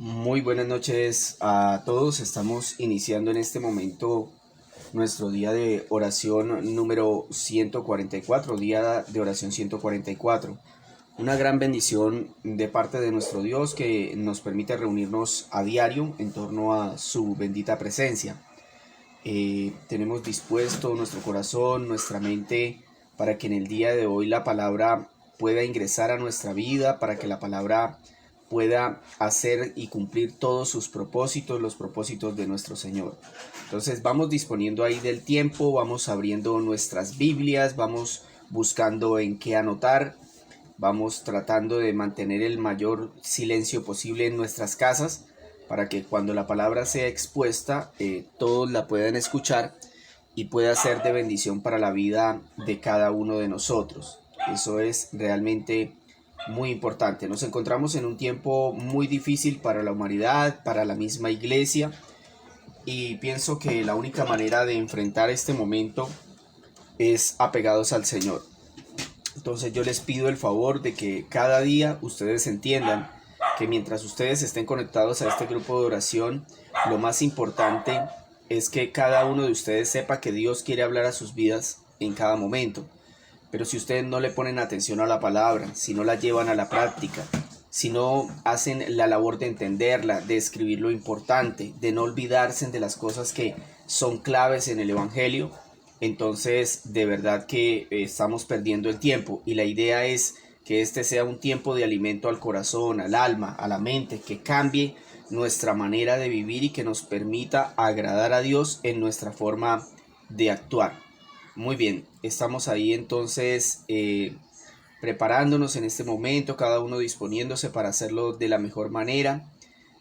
Muy buenas noches a todos. Estamos iniciando en este momento nuestro día de oración número 144, día de oración 144. Una gran bendición de parte de nuestro Dios que nos permite reunirnos a diario en torno a su bendita presencia. Tenemos dispuesto nuestro corazón, nuestra mente, para que en el día de hoy la palabra pueda ingresar a nuestra vida, para que la palabra pueda hacer y cumplir todos sus propósitos, los propósitos de nuestro Señor. Entonces vamos disponiendo ahí del tiempo, vamos abriendo nuestras Biblias, vamos buscando en qué anotar, vamos tratando de mantener el mayor silencio posible en nuestras casas para que cuando la palabra sea expuesta todos la puedan escuchar y pueda ser de bendición para la vida de cada uno de nosotros. Eso es realmente muy importante. Nos encontramos en un tiempo muy difícil para la humanidad, para la misma iglesia, y pienso que la única manera de enfrentar este momento es apegados al Señor. Entonces yo les pido el favor de que cada día ustedes entiendan que mientras ustedes estén conectados a este grupo de oración, lo más importante es que cada uno de ustedes sepa que Dios quiere hablar a sus vidas en cada momento. Pero si ustedes no le ponen atención a la palabra, si no la llevan a la práctica, si no hacen la labor de entenderla, de escribir lo importante, de no olvidarse de las cosas que son claves en el Evangelio, entonces de verdad que estamos perdiendo el tiempo. Y la idea es que este sea un tiempo de alimento al corazón, al alma, a la mente, que cambie nuestra manera de vivir y que nos permita agradar a Dios en nuestra forma de actuar. Muy bien, estamos ahí entonces preparándonos en este momento, cada uno disponiéndose para hacerlo de la mejor manera.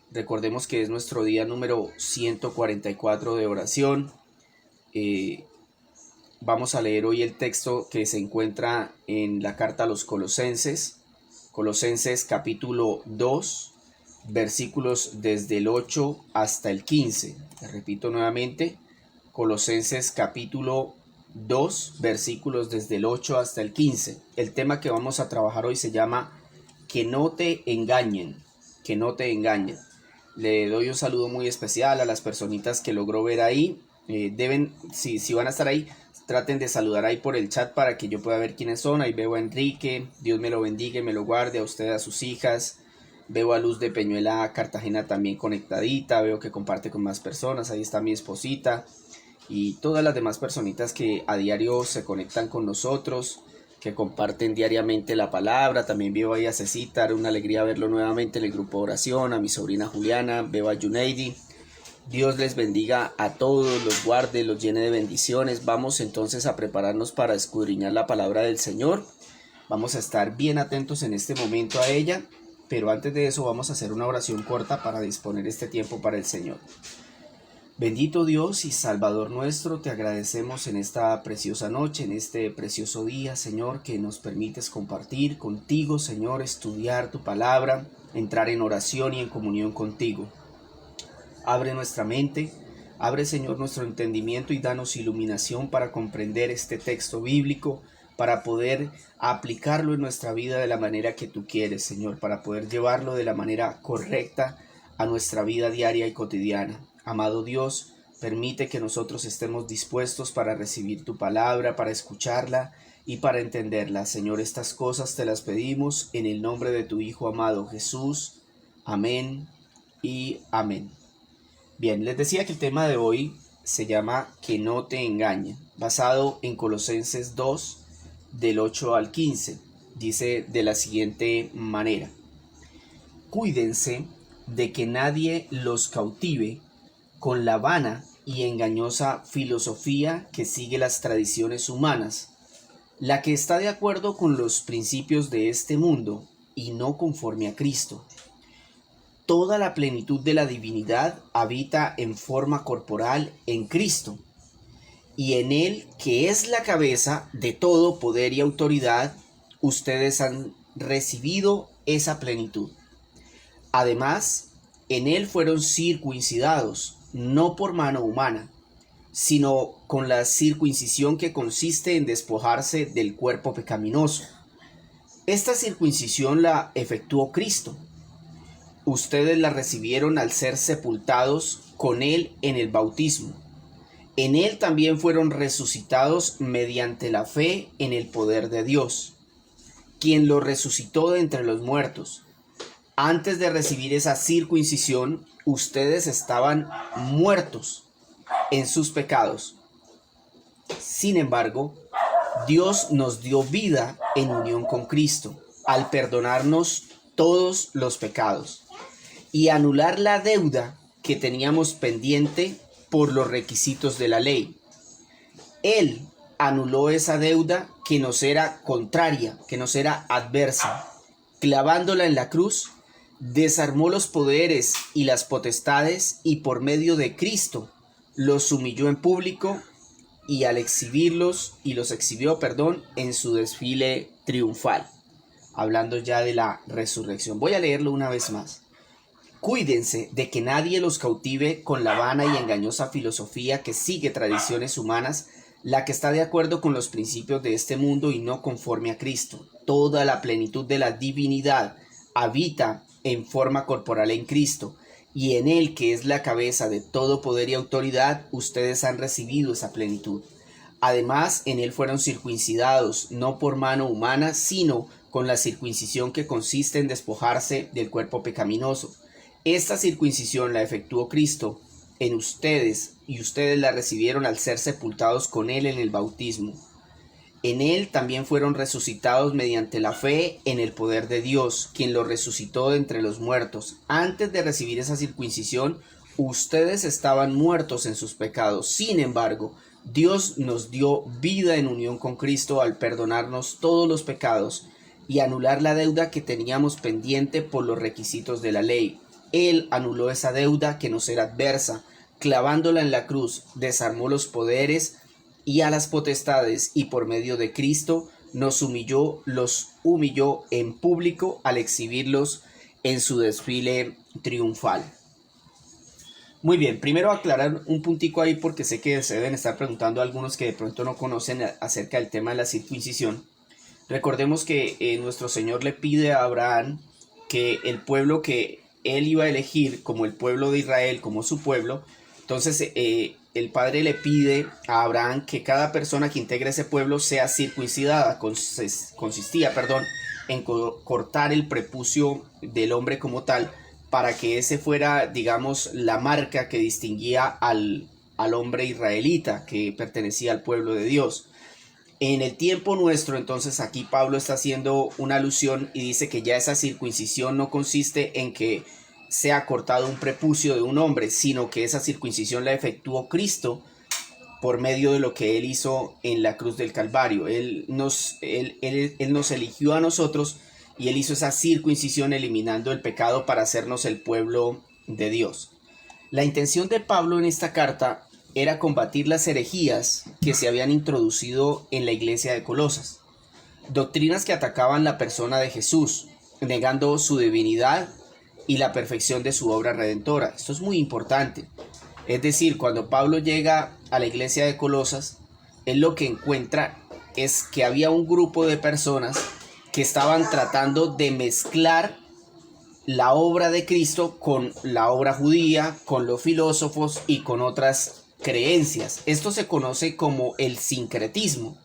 Recordemos que es nuestro día número 144 de oración. Vamos a leer hoy el texto que se encuentra en la carta a los Colosenses, Colosenses capítulo 2, versículos desde el 8 hasta el 15. Les repito nuevamente, Colosenses capítulo 2 versículos desde el 8 hasta el 15. El tema que vamos a trabajar hoy se llama Que no te engañen, que no te engañen. Le doy un saludo muy especial a las personitas que logró ver ahí. Si van a estar ahí, traten de saludar ahí por el chat para que yo pueda ver quiénes son. Ahí veo a Enrique, Dios me lo bendiga y me lo guarde, a usted, a sus hijas. Veo a Luz de Peñuela Cartagena también conectadita, veo que comparte con más personas. Ahí está mi esposita y todas las demás personitas que a diario se conectan con nosotros, que comparten diariamente la palabra. También veo ahí a Cecita, era una alegría verlo nuevamente en el grupo de oración, a mi sobrina Juliana, veo a Yuneidi. Dios les bendiga a todos, los guarde, los llene de bendiciones. Vamos entonces a prepararnos para escudriñar la palabra del Señor. Vamos a estar bien atentos en este momento a ella, pero antes de eso vamos a hacer una oración corta para disponer este tiempo para el Señor. Bendito Dios y Salvador nuestro, te agradecemos en esta preciosa noche, en este precioso día, Señor, que nos permites compartir contigo, Señor, estudiar tu palabra, entrar en oración y en comunión contigo. Abre nuestra mente, abre, Señor, nuestro entendimiento y danos iluminación para comprender este texto bíblico, para poder aplicarlo en nuestra vida de la manera que tú quieres, Señor, para poder llevarlo de la manera correcta a nuestra vida diaria y cotidiana. Amado Dios, permite que nosotros estemos dispuestos para recibir tu palabra, para escucharla y para entenderla. Señor, estas cosas te las pedimos en el nombre de tu Hijo amado Jesús. Amén y amén. Bien, les decía que el tema de hoy se llama Que no te engañen, basado en Colosenses 2, del 8 al 15. Dice de la siguiente manera: Cuídense de que nadie los cautive con la vana y engañosa filosofía que sigue las tradiciones humanas, la que está de acuerdo con los principios de este mundo y no conforme a Cristo. Toda la plenitud de la divinidad habita en forma corporal en Cristo, y en Él, que es la cabeza de todo poder y autoridad, ustedes han recibido esa plenitud. Además, en Él fueron circuncidados, no por mano humana, sino con la circuncisión que consiste en despojarse del cuerpo pecaminoso. Esta circuncisión la efectuó Cristo, ustedes la recibieron al ser sepultados con Él en el bautismo. En Él también fueron resucitados mediante la fe en el poder de Dios, quien lo resucitó de entre los muertos. Antes de recibir esa circuncisión, ustedes estaban muertos en sus pecados. Sin embargo, Dios nos dio vida en unión con Cristo, al perdonarnos todos los pecados y anular la deuda que teníamos pendiente por los requisitos de la ley. Él anuló esa deuda que nos era contraria, que nos era adversa. Clavándola en la cruz, desarmó los poderes y las potestades y por medio de Cristo los humilló en público y al exhibirlos, y los exhibió, en su desfile triunfal. Hablando ya de la resurrección. Voy a leerlo una vez más. Cuídense de que nadie los cautive con la vana y engañosa filosofía que sigue tradiciones humanas, la que está de acuerdo con los principios de este mundo y no conforme a Cristo. Toda la plenitud de la divinidad habita en forma corporal en Cristo, y en Él, que es la cabeza de todo poder y autoridad, ustedes han recibido esa plenitud. Además, en Él fueron circuncidados, no por mano humana, sino con la circuncisión que consiste en despojarse del cuerpo pecaminoso. Esta circuncisión la efectuó Cristo en ustedes, y ustedes la recibieron al ser sepultados con Él en el bautismo. En Él también fueron resucitados mediante la fe en el poder de Dios, quien lo resucitó de entre los muertos. Antes de recibir esa circuncisión, ustedes estaban muertos en sus pecados. Sin embargo, Dios nos dio vida en unión con Cristo al perdonarnos todos los pecados y anular la deuda que teníamos pendiente por los requisitos de la ley. Él anuló esa deuda que nos era adversa, clavándola en la cruz, desarmó los poderes y a las potestades, y por medio de Cristo los humilló en público al exhibirlos en su desfile triunfal. Muy bien, primero aclarar un puntico ahí porque sé que se deben estar preguntando algunos que de pronto no conocen acerca del tema de la circuncisión. Recordemos que nuestro Señor le pide a Abraham que el pueblo que él iba a elegir como el pueblo de Israel, como su pueblo, entonces el Padre le pide a Abraham que cada persona que integre ese pueblo sea circuncidada. Consistía en cortar el prepucio del hombre como tal, para que ese fuera, digamos, la marca que distinguía al hombre israelita que pertenecía al pueblo de Dios. En el tiempo nuestro, entonces, aquí Pablo está haciendo una alusión y dice que ya esa circuncisión no consiste en que sea cortado un prepucio de un hombre, sino que esa circuncisión la efectuó Cristo por medio de lo que Él hizo en la cruz del Calvario. Él nos eligió a nosotros y Él hizo esa circuncisión eliminando el pecado para hacernos el pueblo de Dios. La intención de Pablo en esta carta era combatir las herejías que se habían introducido en la iglesia de Colosas, doctrinas que atacaban la persona de Jesús, negando su divinidad y la perfección de su obra redentora. Esto es muy importante. Es decir, cuando Pablo llega a la iglesia de Colosas, él lo que encuentra es que había un grupo de personas que estaban tratando de mezclar la obra de Cristo con la obra judía, con los filósofos y con otras creencias. Esto se conoce como el sincretismo.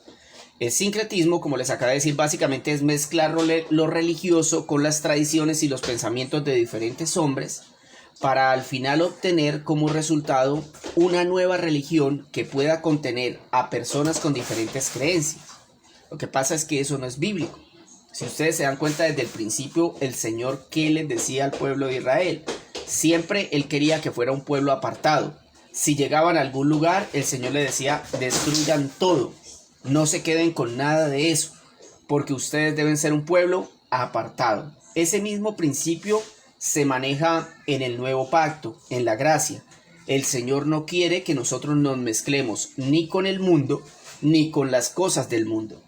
El sincretismo, como les acabo de decir, básicamente es mezclar lo religioso con las tradiciones y los pensamientos de diferentes hombres para al final obtener como resultado una nueva religión que pueda contener a personas con diferentes creencias. Lo que pasa es que eso no es bíblico. Si ustedes se dan cuenta, desde el principio el Señor, ¿qué les decía al pueblo de Israel? Siempre Él quería que fuera un pueblo apartado. Si llegaban a algún lugar, el Señor les decía: destruyan todo. No se queden con nada de eso, porque ustedes deben ser un pueblo apartado. Ese mismo principio se maneja en el nuevo pacto, en la gracia. El Señor no quiere que nosotros nos mezclemos ni con el mundo, ni con las cosas del mundo.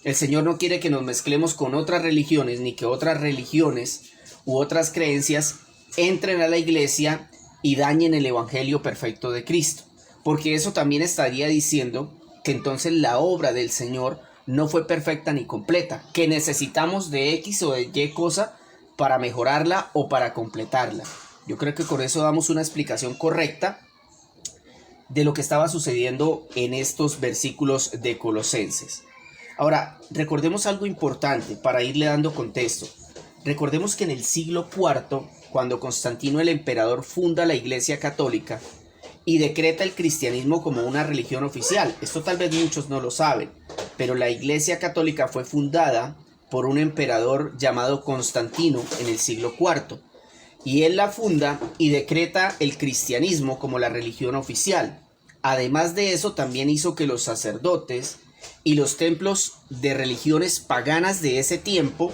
El Señor no quiere que nos mezclemos con otras religiones, ni que otras religiones u otras creencias entren a la iglesia y dañen el evangelio perfecto de Cristo. Porque eso también estaría diciendo que entonces la obra del Señor no fue perfecta ni completa, que necesitamos de X o de Y cosa para mejorarla o para completarla. Yo creo que con eso damos una explicación correcta de lo que estaba sucediendo en estos versículos de Colosenses. Ahora, recordemos algo importante para irle dando contexto. Recordemos que en el siglo IV, cuando Constantino el emperador funda la Iglesia Católica y decreta el cristianismo como una religión oficial, esto tal vez muchos no lo saben, pero la Iglesia Católica fue fundada por un emperador llamado Constantino en el siglo IV, y él la funda y decreta el cristianismo como la religión oficial. Además de eso, también hizo que los sacerdotes y los templos de religiones paganas de ese tiempo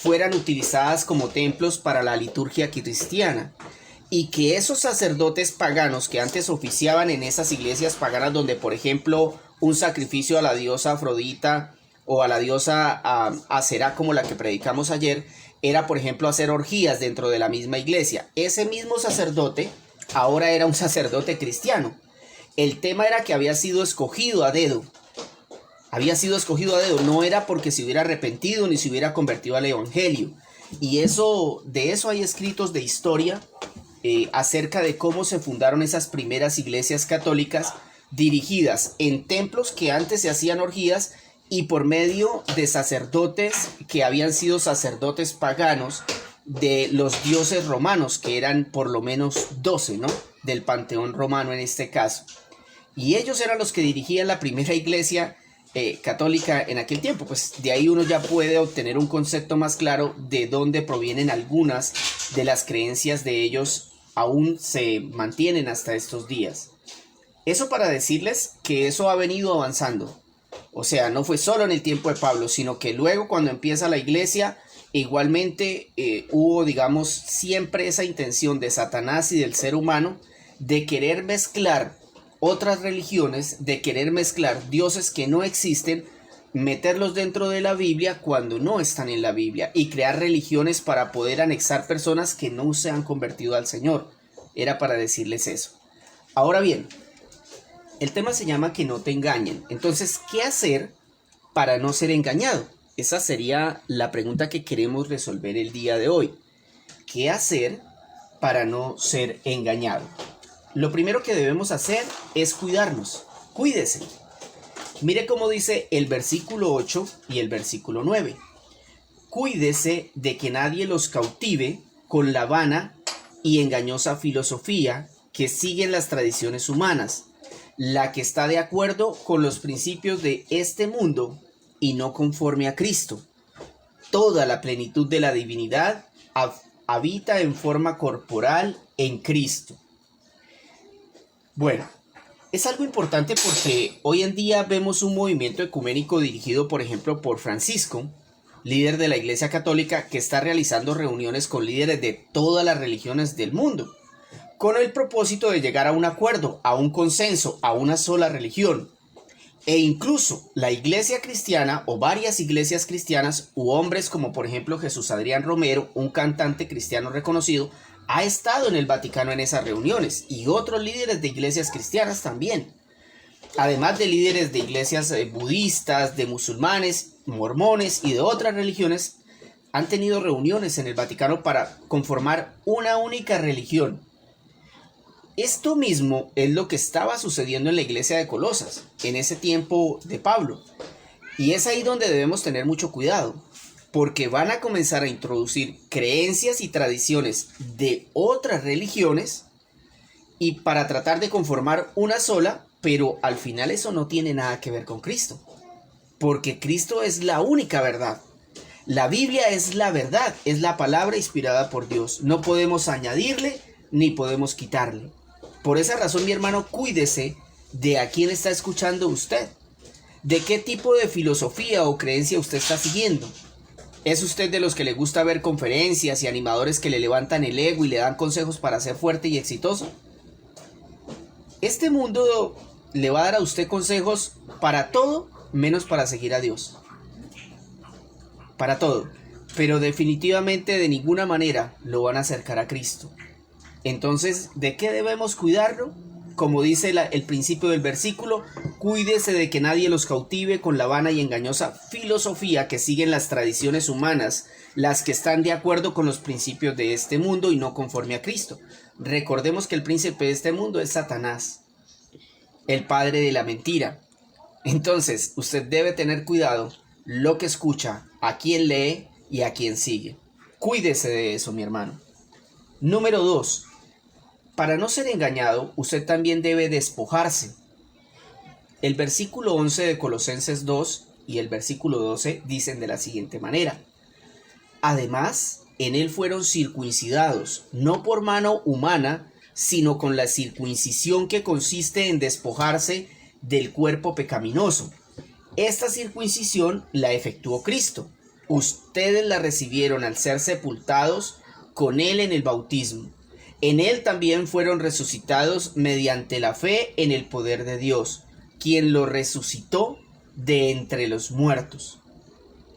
fueran utilizadas como templos para la liturgia cristiana, y que esos sacerdotes paganos que antes oficiaban en esas iglesias paganas donde, por ejemplo, un sacrificio a la diosa Afrodita o a la diosa Aserá, como la que predicamos ayer, era, por ejemplo, hacer orgías dentro de la misma iglesia. Ese mismo sacerdote ahora era un sacerdote cristiano. El tema era que había sido escogido a dedo. No era porque se hubiera arrepentido ni se hubiera convertido al evangelio. Y de eso hay escritos de historia acerca de cómo se fundaron esas primeras iglesias católicas dirigidas en templos que antes se hacían orgías y por medio de sacerdotes que habían sido sacerdotes paganos de los dioses romanos, que eran por lo menos 12, ¿no? Del panteón romano en este caso. Y ellos eran los que dirigían la primera iglesia católica en aquel tiempo. Pues de ahí uno ya puede obtener un concepto más claro de dónde provienen algunas de las creencias de ellos, aún se mantienen hasta estos días. Eso para decirles que eso ha venido avanzando. O sea, no fue solo en el tiempo de Pablo, sino que luego cuando empieza la iglesia, igualmente hubo, digamos, siempre esa intención de Satanás y del ser humano de querer mezclar otras religiones, de querer mezclar dioses que no existen, meterlos dentro de la Biblia cuando no están en la Biblia y crear religiones para poder anexar personas que no se han convertido al Señor. Era para decirles eso. Ahora bien, el tema se llama que no te engañen. Entonces, ¿qué hacer para no ser engañado? Esa sería la pregunta que queremos resolver el día de hoy. ¿Qué hacer para no ser engañado? Lo primero que debemos hacer es cuidarnos. Cuídese. Mire cómo dice el versículo 8 y el versículo 9. Cuídese de que nadie los cautive con la vana y engañosa filosofía que siguen las tradiciones humanas, la que está de acuerdo con los principios de este mundo y no conforme a Cristo. Toda la plenitud de la divinidad habita en forma corporal en Cristo. Bueno, es algo importante porque hoy en día vemos un movimiento ecuménico dirigido, por ejemplo, por Francisco, líder de la Iglesia Católica, que está realizando reuniones con líderes de todas las religiones del mundo, con el propósito de llegar a un acuerdo, a un consenso, a una sola religión. E incluso la iglesia cristiana o varias iglesias cristianas u hombres como por ejemplo Jesús Adrián Romero, un cantante cristiano reconocido, ha estado en el Vaticano en esas reuniones, y otros líderes de iglesias cristianas también. Además de líderes de iglesias budistas, de musulmanes, mormones y de otras religiones, han tenido reuniones en el Vaticano para conformar una única religión. Esto mismo es lo que estaba sucediendo en la iglesia de Colosas, en ese tiempo de Pablo. Y es ahí donde debemos tener mucho cuidado, porque van a comenzar a introducir creencias y tradiciones de otras religiones y para tratar de conformar una sola, pero al final eso no tiene nada que ver con Cristo, porque Cristo es la única verdad. La Biblia es la verdad, es la palabra inspirada por Dios. No podemos añadirle ni podemos quitarle. Por esa razón, mi hermano, cuídese de a quién está escuchando usted, de qué tipo de filosofía o creencia usted está siguiendo. ¿Es usted de los que le gusta ver conferencias y animadores que le levantan el ego y le dan consejos para ser fuerte y exitoso? Este mundo le va a dar a usted consejos para todo menos para seguir a Dios. Para todo. Pero definitivamente de ninguna manera lo van a acercar a Cristo. Entonces, ¿de qué debemos cuidarlo? como dice el principio del versículo, cuídese de que nadie los cautive con la vana y engañosa filosofía que siguen las tradiciones humanas, las que están de acuerdo con los principios de este mundo y no conforme a Cristo. Recordemos que el príncipe de este mundo es Satanás, el padre de la mentira. Entonces, usted debe tener cuidado lo que escucha, a quién lee y a quién sigue. Cuídese de eso, mi hermano. Número 2. Para no ser engañado, usted también debe despojarse. El versículo 11 de Colosenses 2 y el versículo 12 dicen de la siguiente manera: además, en él fueron circuncidados, no por mano humana, sino con la circuncisión que consiste en despojarse del cuerpo pecaminoso. Esta circuncisión la efectuó Cristo. Ustedes la recibieron al ser sepultados con él en el bautismo. En él también fueron resucitados mediante la fe en el poder de Dios, quien lo resucitó de entre los muertos.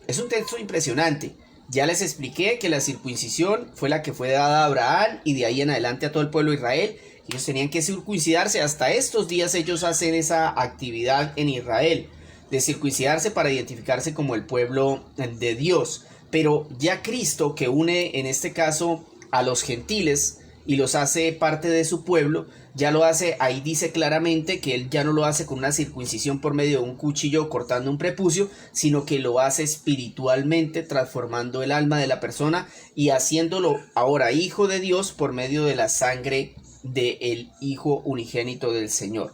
Es un texto impresionante. Ya les expliqué que la circuncisión fue la que fue dada a Abraham y de ahí en adelante a todo el pueblo de Israel. Ellos tenían que circuncidarse. Hasta estos días ellos hacen esa actividad en Israel, de circuncidarse para identificarse como el pueblo de Dios. Pero ya Cristo, que une en este caso a los gentiles y los hace parte de su pueblo, ya lo hace, ahí dice claramente que él ya no lo hace con una circuncisión por medio de un cuchillo cortando un prepucio, sino que lo hace espiritualmente, transformando el alma de la persona y haciéndolo ahora hijo de Dios por medio de la sangre del Hijo unigénito del Señor.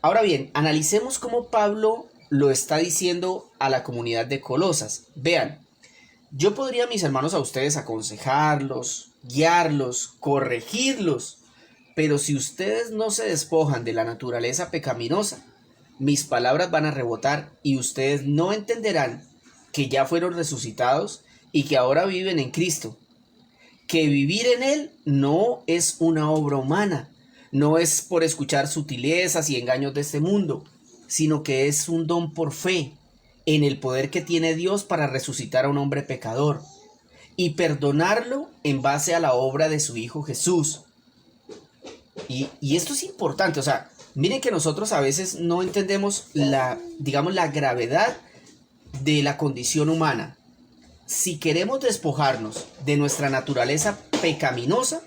Ahora bien, analicemos cómo Pablo lo está diciendo a la comunidad de Colosas. Vean, yo podría, mis hermanos, a ustedes aconsejarlos, guiarlos, corregirlos, pero si ustedes no se despojan de la naturaleza pecaminosa, mis palabras van a rebotar y ustedes no entenderán que ya fueron resucitados y que ahora viven en Cristo. Que vivir en Él no es una obra humana, no es por escuchar sutilezas y engaños de este mundo, sino que es un don por fe en el poder que tiene Dios para resucitar a un hombre pecador y perdonarlo en base a la obra de su Hijo Jesús. Y esto es importante, o sea, miren que nosotros a veces no entendemos la gravedad de la condición humana. Si queremos despojarnos de nuestra naturaleza pecaminosa,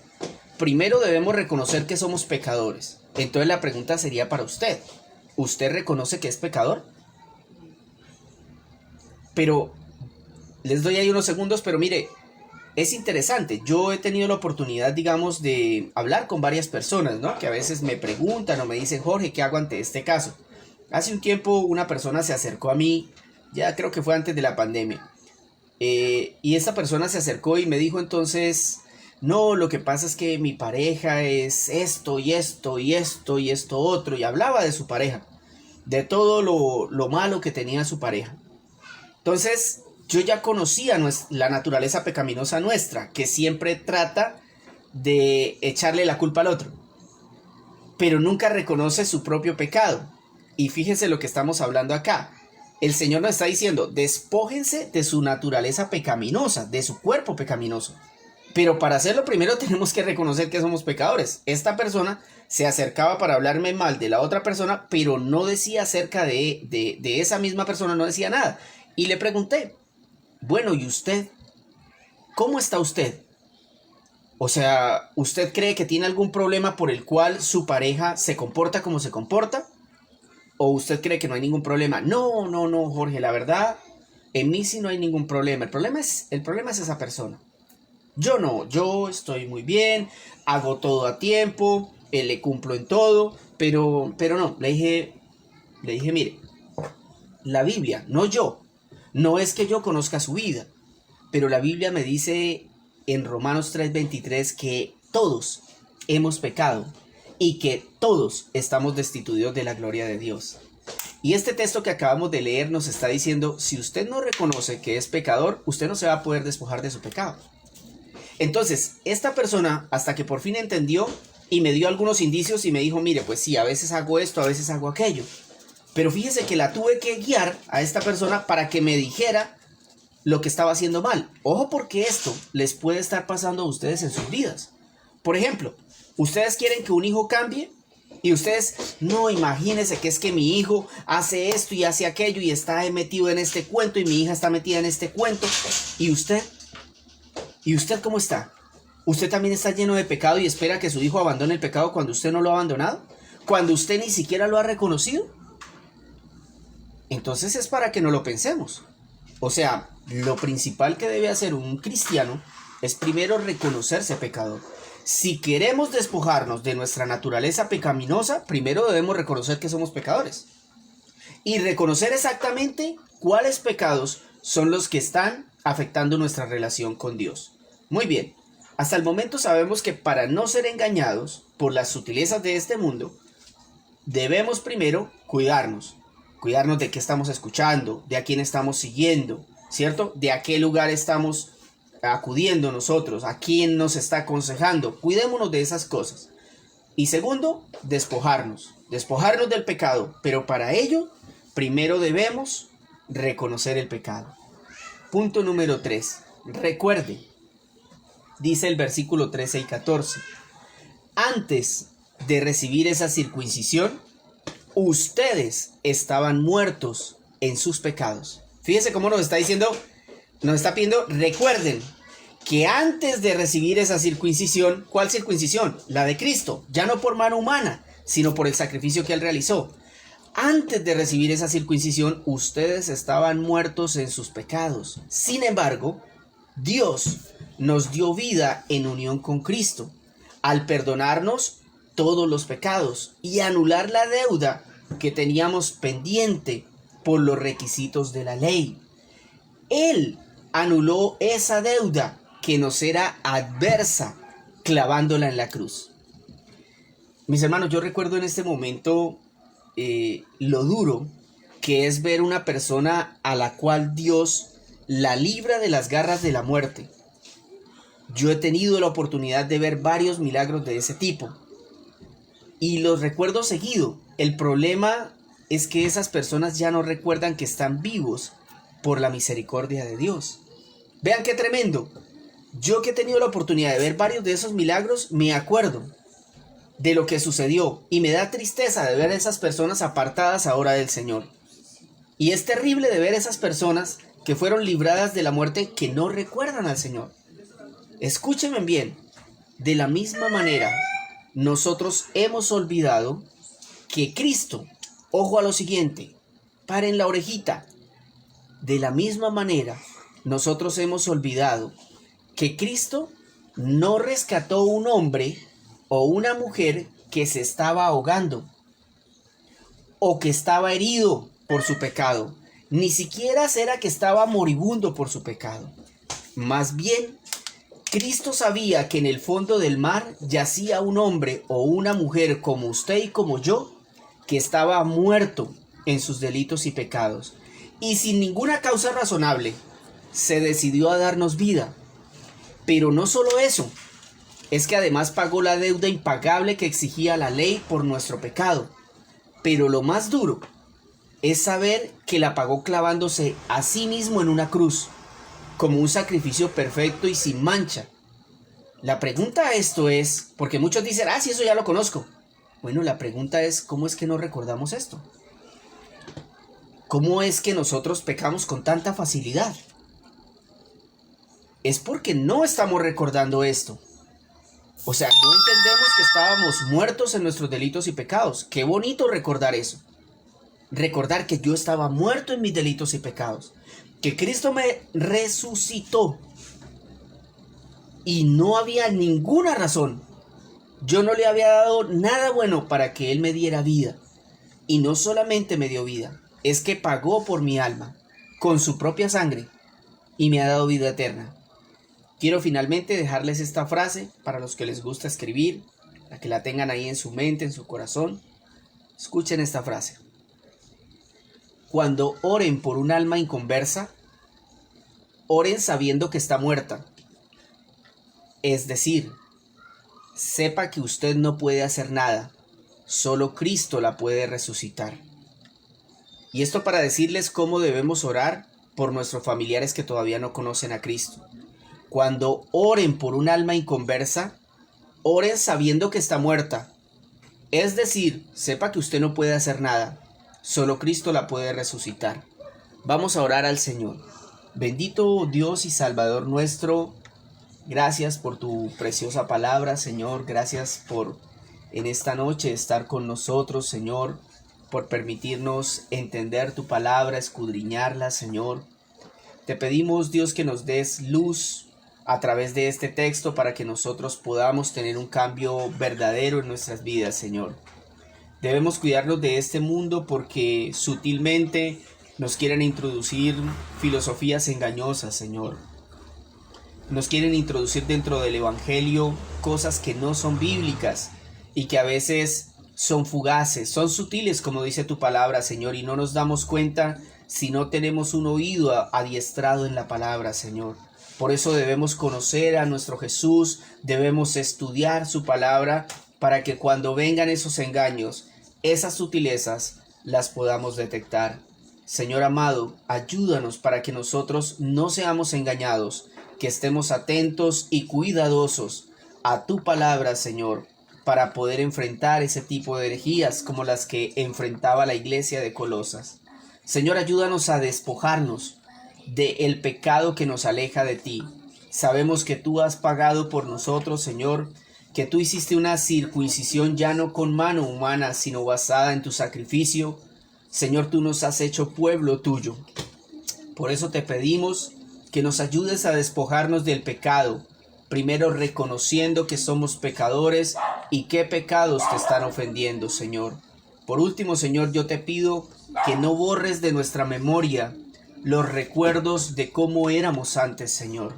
primero debemos reconocer que somos pecadores. Entonces la pregunta sería para usted: ¿usted reconoce que es pecador? Pero les doy ahí unos segundos, pero mire, es interesante. Yo he tenido la oportunidad, digamos, de hablar con varias personas, ¿no? Que a veces me preguntan o me dicen: Jorge, ¿qué hago ante este caso? Hace un tiempo una persona se acercó a mí, ya creo que fue antes de la pandemia, y esa persona se acercó y me dijo entonces: no, lo que pasa es que mi pareja es esto y esto y esto y esto otro, y hablaba de su pareja, de todo lo malo que tenía su pareja. Entonces yo ya conocía la naturaleza pecaminosa nuestra, que siempre trata de echarle la culpa al otro, pero nunca reconoce su propio pecado. Y fíjense lo que estamos hablando acá. El Señor nos está diciendo: despójense de su naturaleza pecaminosa, de su cuerpo pecaminoso. Pero para hacerlo primero tenemos que reconocer que somos pecadores. Esta persona se acercaba para hablarme mal de la otra persona, pero no decía acerca de esa misma persona, no decía nada. Y le pregunté: bueno, ¿y usted? ¿Cómo está usted? O sea, ¿usted cree que tiene algún problema por el cual su pareja se comporta como se comporta? ¿O usted cree que no hay ningún problema? No, Jorge, la verdad, en mí sí no hay ningún problema. El problema es esa persona. Yo no, yo estoy muy bien, hago todo a tiempo, le cumplo en todo, pero no, le dije, mire, la Biblia, no yo, no es que yo conozca su vida, pero la Biblia me dice en Romanos 3:23 que todos hemos pecado y que todos estamos destituidos de la gloria de Dios. Y este texto que acabamos de leer nos está diciendo: si usted no reconoce que es pecador, usted no se va a poder despojar de su pecado. Entonces, esta persona, hasta que por fin entendió y me dio algunos indicios y me dijo: mire, pues sí, a veces hago esto, a veces hago aquello. Pero fíjese que la tuve que guiar a esta persona para que me dijera lo que estaba haciendo mal. Ojo, porque esto les puede estar pasando a ustedes en sus vidas. Por ejemplo, ustedes quieren que un hijo cambie, Y ustedes, no, imagínense que es que mi hijo hace esto y hace aquello y está metido en este cuento y mi hija está metida en este cuento. ¿Y usted? ¿Y usted cómo está? ¿Usted también está lleno de pecado y espera que su hijo abandone el pecado cuando usted no lo ha abandonado? ¿Cuando usted ni siquiera lo ha reconocido? Entonces es para que no lo pensemos. O sea, lo principal que debe hacer un cristiano es primero reconocerse pecador. Si queremos despojarnos de nuestra naturaleza pecaminosa, primero debemos reconocer que somos pecadores. Y reconocer exactamente cuáles pecados son los que están afectando nuestra relación con Dios. Muy bien, hasta el momento sabemos que para no ser engañados por las sutilezas de este mundo, debemos primero cuidarnos de qué estamos escuchando, de a quién estamos siguiendo, ¿cierto? De a qué lugar estamos acudiendo nosotros, a quién nos está aconsejando. Cuidémonos de esas cosas. Y segundo, despojarnos del pecado, pero para ello primero debemos reconocer el pecado. Punto número 3. Recuerde, dice el versículo 13 y 14, antes de recibir esa circuncisión, ustedes estaban muertos en sus pecados. Fíjense cómo nos está diciendo, nos está pidiendo, recuerden que antes de recibir esa circuncisión, ¿cuál circuncisión? La de Cristo, ya no por mano humana, sino por el sacrificio que Él realizó. Antes de recibir esa circuncisión, ustedes estaban muertos en sus pecados. Sin embargo, Dios nos dio vida en unión con Cristo, al perdonarnos todos los pecados y anular la deuda que teníamos pendiente por los requisitos de la ley. Él anuló esa deuda que nos era adversa, clavándola en la cruz. Mis hermanos, yo recuerdo en este momento lo duro que es ver una persona a la cual Dios la libra de las garras de la muerte. Yo he tenido la oportunidad de ver varios milagros de ese tipo y los recuerdo seguido. El problema es que esas personas ya no recuerdan que están vivos por la misericordia de Dios. Vean qué tremendo. Yo que he tenido la oportunidad de ver varios de esos milagros, me acuerdo de lo que sucedió y me da tristeza de ver a esas personas apartadas ahora del Señor. Y es terrible de ver esas personas que fueron libradas de la muerte que no recuerdan al Señor. Escúchenme bien, de la misma manera, nosotros hemos olvidado que Cristo, ojo a lo siguiente, paren la orejita, de la misma manera, nosotros hemos olvidado que Cristo no rescató un hombre o una mujer que se estaba ahogando o que estaba herido por su pecado. Ni siquiera era que estaba moribundo por su pecado. Más bien, Cristo sabía que en el fondo del mar yacía un hombre o una mujer como usted y como yo, que estaba muerto en sus delitos y pecados. Y sin ninguna causa razonable, se decidió a darnos vida. Pero no solo eso, es que además pagó la deuda impagable que exigía la ley por nuestro pecado. Pero lo más duro es saber que la pagó clavándose a sí mismo en una cruz, como un sacrificio perfecto y sin mancha. La pregunta a esto es, porque muchos dicen, sí, eso ya lo conozco. Bueno, la pregunta es, ¿cómo es que no recordamos esto? ¿Cómo es que nosotros pecamos con tanta facilidad? Es porque no estamos recordando esto. O sea, no entendemos que estábamos muertos en nuestros delitos y pecados. Qué bonito recordar eso. Recordar que yo estaba muerto en mis delitos y pecados. Que Cristo me resucitó. Y no había ninguna razón. Yo no le había dado nada bueno para que Él me diera vida. Y no solamente me dio vida, es que pagó por mi alma, con su propia sangre, y me ha dado vida eterna. Quiero finalmente dejarles esta frase para los que les gusta escribir, para que la tengan ahí en su mente, en su corazón. Escuchen esta frase. Cuando oren por un alma inconversa, oren sabiendo que está muerta. Es decir, sepa que usted no puede hacer nada, solo Cristo la puede resucitar. Y esto para decirles cómo debemos orar por nuestros familiares que todavía no conocen a Cristo. Cuando oren por un alma inconversa, oren sabiendo que está muerta. Es decir, sepa que usted no puede hacer nada, solo Cristo la puede resucitar. Vamos a orar al Señor. Bendito Dios y Salvador nuestro, gracias por tu preciosa palabra, Señor. Gracias por en esta noche estar con nosotros, Señor, por permitirnos entender tu palabra, escudriñarla, Señor. Te pedimos, Dios, que nos des luz a través de este texto para que nosotros podamos tener un cambio verdadero en nuestras vidas, Señor. Debemos cuidarnos de este mundo porque sutilmente nos quieren introducir filosofías engañosas, Señor. Nos quieren introducir dentro del Evangelio cosas que no son bíblicas y que a veces son fugaces, son sutiles, como dice tu palabra, Señor, y no nos damos cuenta si no tenemos un oído adiestrado en la palabra, Señor. Por eso debemos conocer a nuestro Jesús, debemos estudiar su palabra para que cuando vengan esos engaños, esas sutilezas, las podamos detectar. Señor amado, ayúdanos para que nosotros no seamos engañados, que estemos atentos y cuidadosos a tu palabra, Señor, para poder enfrentar ese tipo de herejías como las que enfrentaba la iglesia de Colosas. Señor, ayúdanos a despojarnos del pecado que nos aleja de ti. Sabemos que tú has pagado por nosotros, Señor, que tú hiciste una circuncisión ya no con mano humana, sino basada en tu sacrificio. Señor, tú nos has hecho pueblo tuyo. Por eso te pedimos que nos ayudes a despojarnos del pecado, primero reconociendo que somos pecadores y qué pecados te están ofendiendo, Señor. Por último, Señor, yo te pido que no borres de nuestra memoria los recuerdos de cómo éramos antes, Señor.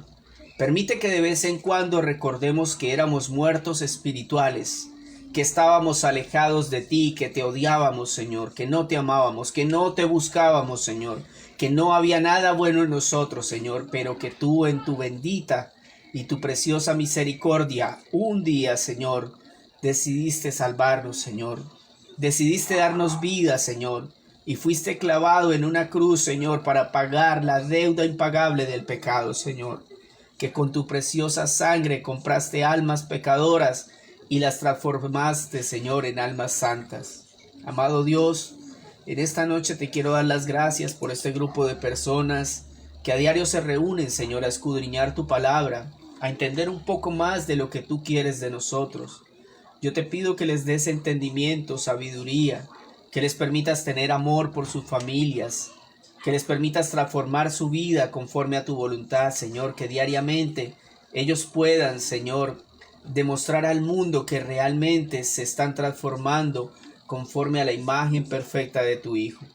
Permite que de vez en cuando recordemos que éramos muertos espirituales, que estábamos alejados de ti, que te odiábamos, Señor, que no te amábamos, que no te buscábamos, Señor, que no había nada bueno en nosotros, Señor, pero que tú en tu bendita y tu preciosa misericordia, un día, Señor, decidiste salvarnos, Señor. Decidiste darnos vida, Señor, y fuiste clavado en una cruz, Señor, para pagar la deuda impagable del pecado, Señor. Que con tu preciosa sangre compraste almas pecadoras y las transformaste, Señor, en almas santas. Amado Dios, en esta noche te quiero dar las gracias por este grupo de personas que a diario se reúnen, Señor, a escudriñar tu palabra, a entender un poco más de lo que tú quieres de nosotros. Yo te pido que les des entendimiento, sabiduría, que les permitas tener amor por sus familias, que les permitas transformar su vida conforme a tu voluntad, Señor, que diariamente ellos puedan, Señor, demostrar al mundo que realmente se están transformando conforme a la imagen perfecta de tu Hijo.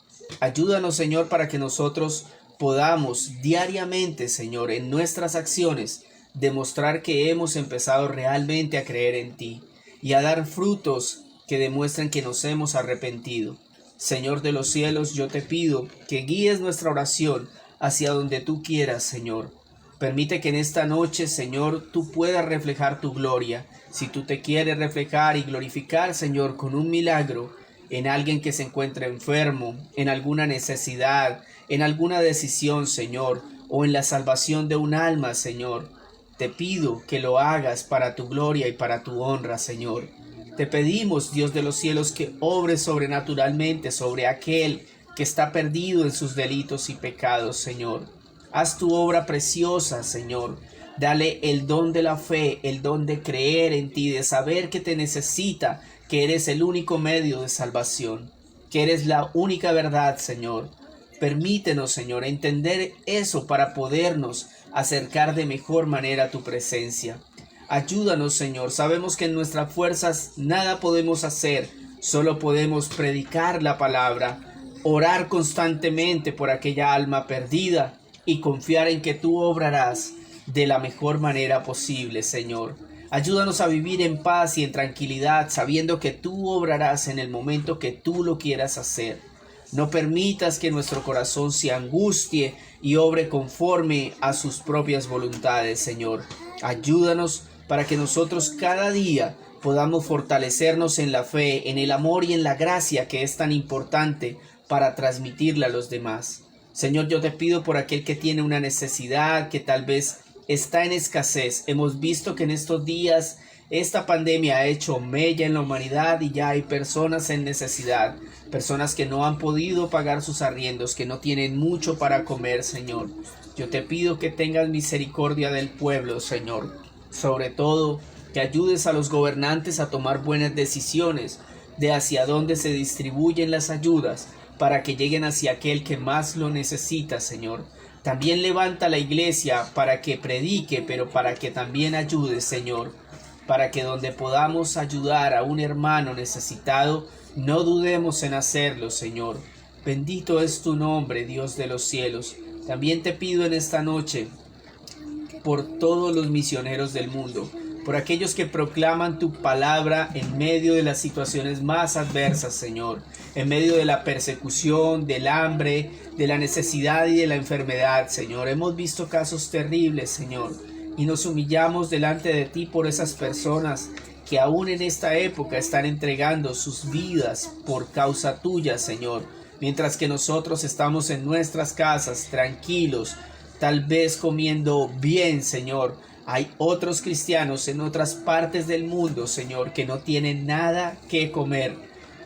Ayúdanos, Señor, para que nosotros podamos diariamente, Señor, en nuestras acciones, demostrar que hemos empezado realmente a creer en ti y a dar frutos que demuestren que nos hemos arrepentido. Señor de los cielos, yo te pido que guíes nuestra oración hacia donde tú quieras, Señor. Permite que en esta noche, Señor, tú puedas reflejar tu gloria. Si tú te quieres reflejar y glorificar, Señor, con un milagro en alguien que se encuentra enfermo, en alguna necesidad, en alguna decisión, Señor, o en la salvación de un alma, Señor, te pido que lo hagas para tu gloria y para tu honra, Señor. Te pedimos, Dios de los cielos, que obres sobrenaturalmente sobre aquel que está perdido en sus delitos y pecados, Señor. Haz tu obra preciosa, Señor. Dale el don de la fe, el don de creer en ti, de saber que te necesita, que eres el único medio de salvación, que eres la única verdad, Señor. Permítenos, Señor, entender eso para podernos acercar de mejor manera a tu presencia. Ayúdanos, Señor. Sabemos que en nuestras fuerzas nada podemos hacer, solo podemos predicar la palabra, orar constantemente por aquella alma perdida y confiar en que tú obrarás de la mejor manera posible, Señor. Ayúdanos a vivir en paz y en tranquilidad, sabiendo que tú obrarás en el momento que tú lo quieras hacer. No permitas que nuestro corazón se angustie y obre conforme a sus propias voluntades, Señor. Ayúdanos para que nosotros cada día podamos fortalecernos en la fe, en el amor y en la gracia que es tan importante para transmitirla a los demás. Señor, yo te pido por aquel que tiene una necesidad, que tal vez está en escasez. Hemos visto que en estos días esta pandemia ha hecho mella en la humanidad y ya hay personas en necesidad, personas que no han podido pagar sus arriendos, que no tienen mucho para comer, Señor. Yo te pido que tengas misericordia del pueblo, Señor. Sobre todo, que ayudes a los gobernantes a tomar buenas decisiones de hacia dónde se distribuyen las ayudas para que lleguen hacia aquel que más lo necesita, Señor. También levanta la iglesia para que predique, pero para que también ayude, Señor. Para que donde podamos ayudar a un hermano necesitado, no dudemos en hacerlo, Señor. Bendito es tu nombre, Dios de los cielos. También te pido en esta noche por todos los misioneros del mundo, por aquellos que proclaman tu palabra en medio de las situaciones más adversas, Señor, en medio de la persecución, del hambre, de la necesidad y de la enfermedad, Señor. Hemos visto casos terribles, Señor, y nos humillamos delante de ti por esas personas que aún en esta época están entregando sus vidas por causa tuya, Señor, mientras que nosotros estamos en nuestras casas tranquilos, tal vez comiendo bien, Señor. Hay otros cristianos en otras partes del mundo, Señor, que no tienen nada que comer.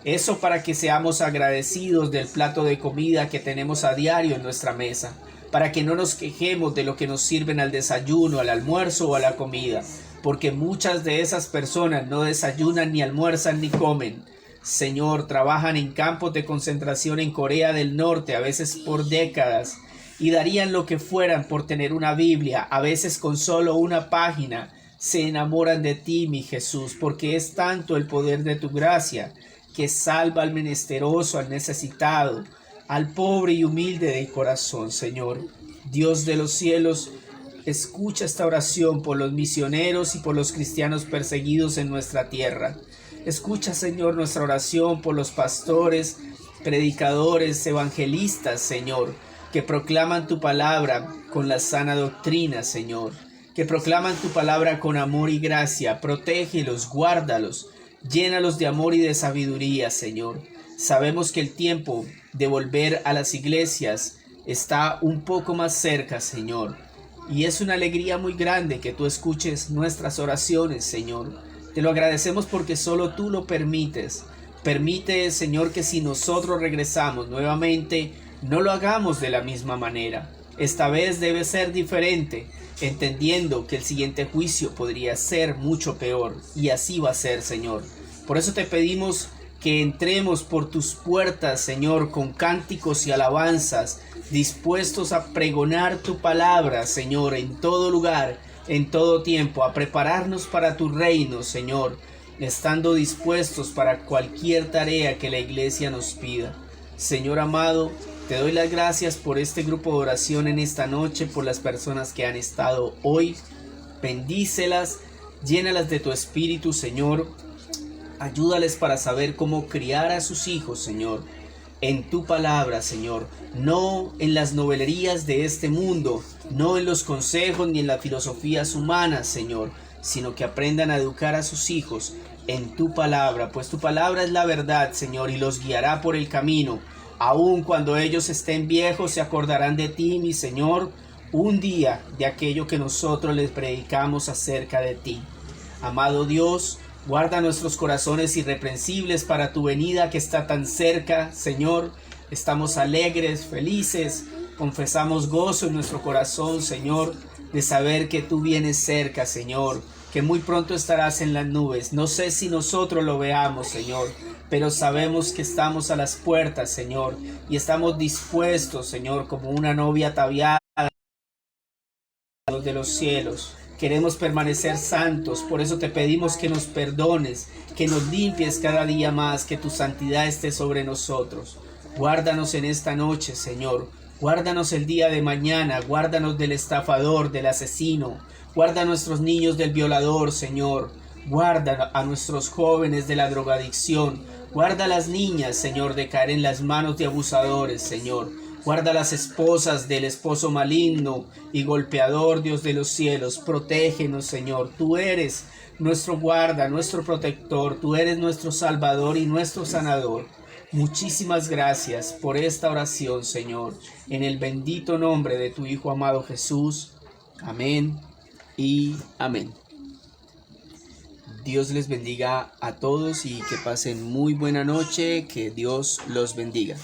Eso para que seamos agradecidos del plato de comida que tenemos a diario en nuestra mesa, para que no nos quejemos de lo que nos sirven al desayuno, al almuerzo o a la comida, porque muchas de esas personas no desayunan, ni almuerzan, ni comen. Señor, trabajan en campos de concentración en Corea del Norte, a veces por décadas, y darían lo que fueran por tener una Biblia, a veces con solo una página. Se enamoran de ti, mi Jesús, porque es tanto el poder de tu gracia, que salva al menesteroso, al necesitado, al pobre y humilde de corazón, Señor. Dios de los cielos, escucha esta oración por los misioneros y por los cristianos perseguidos en nuestra tierra. Escucha, Señor, nuestra oración por los pastores, predicadores, evangelistas, Señor, que proclaman tu palabra con la sana doctrina, Señor, que proclaman tu palabra con amor y gracia. Protégelos, guárdalos, llénalos de amor y de sabiduría, Señor. Sabemos que el tiempo de volver a las iglesias está un poco más cerca, Señor, y es una alegría muy grande que tú escuches nuestras oraciones, Señor. Te lo agradecemos porque solo tú lo permites. Permite, Señor, que si nosotros regresamos nuevamente, no lo hagamos de la misma manera. Esta vez debe ser diferente, entendiendo que el siguiente juicio podría ser mucho peor, y así va a ser, Señor. Por eso te pedimos que entremos por tus puertas, Señor, con cánticos y alabanzas, dispuestos a pregonar tu palabra, Señor, en todo lugar, en todo tiempo, a prepararnos para tu reino, Señor, estando dispuestos para cualquier tarea que la iglesia nos pida. Señor amado, te doy las gracias por este grupo de oración en esta noche, por las personas que han estado hoy. Bendícelas, llénalas de tu espíritu, Señor. Ayúdales para saber cómo criar a sus hijos, Señor, en tu palabra, Señor, no en las novelerías de este mundo, no en los consejos ni en las filosofías humanas, Señor, sino que aprendan a educar a sus hijos en tu palabra, pues tu palabra es la verdad, Señor, y los guiará por el camino. Aun cuando ellos estén viejos, se acordarán de ti, mi Señor, un día de aquello que nosotros les predicamos acerca de ti. Amado Dios, guarda nuestros corazones irreprensibles para tu venida que está tan cerca, Señor. Estamos alegres, felices, confesamos gozo en nuestro corazón, Señor, de saber que tú vienes cerca, Señor, que muy pronto estarás en las nubes. No sé si nosotros lo veamos, Señor, pero sabemos que estamos a las puertas, Señor, y estamos dispuestos, Señor, como una novia ataviada de los cielos. Queremos permanecer santos, por eso te pedimos que nos perdones, que nos limpies cada día más, que tu santidad esté sobre nosotros. Guárdanos en esta noche, Señor. Guárdanos el día de mañana, guárdanos del estafador, del asesino. Guarda a nuestros niños del violador, Señor. Guarda a nuestros jóvenes de la drogadicción. Guarda a las niñas, Señor, de caer en las manos de abusadores, Señor. Guarda a las esposas del esposo maligno y golpeador, Dios de los cielos. Protégenos, Señor. Tú eres nuestro guarda, nuestro protector. Tú eres nuestro salvador y nuestro sanador. Muchísimas gracias por esta oración, Señor. En el bendito nombre de tu Hijo amado Jesús. Amén y amén. Dios les bendiga a todos y que pasen muy buena noche, que Dios los bendiga.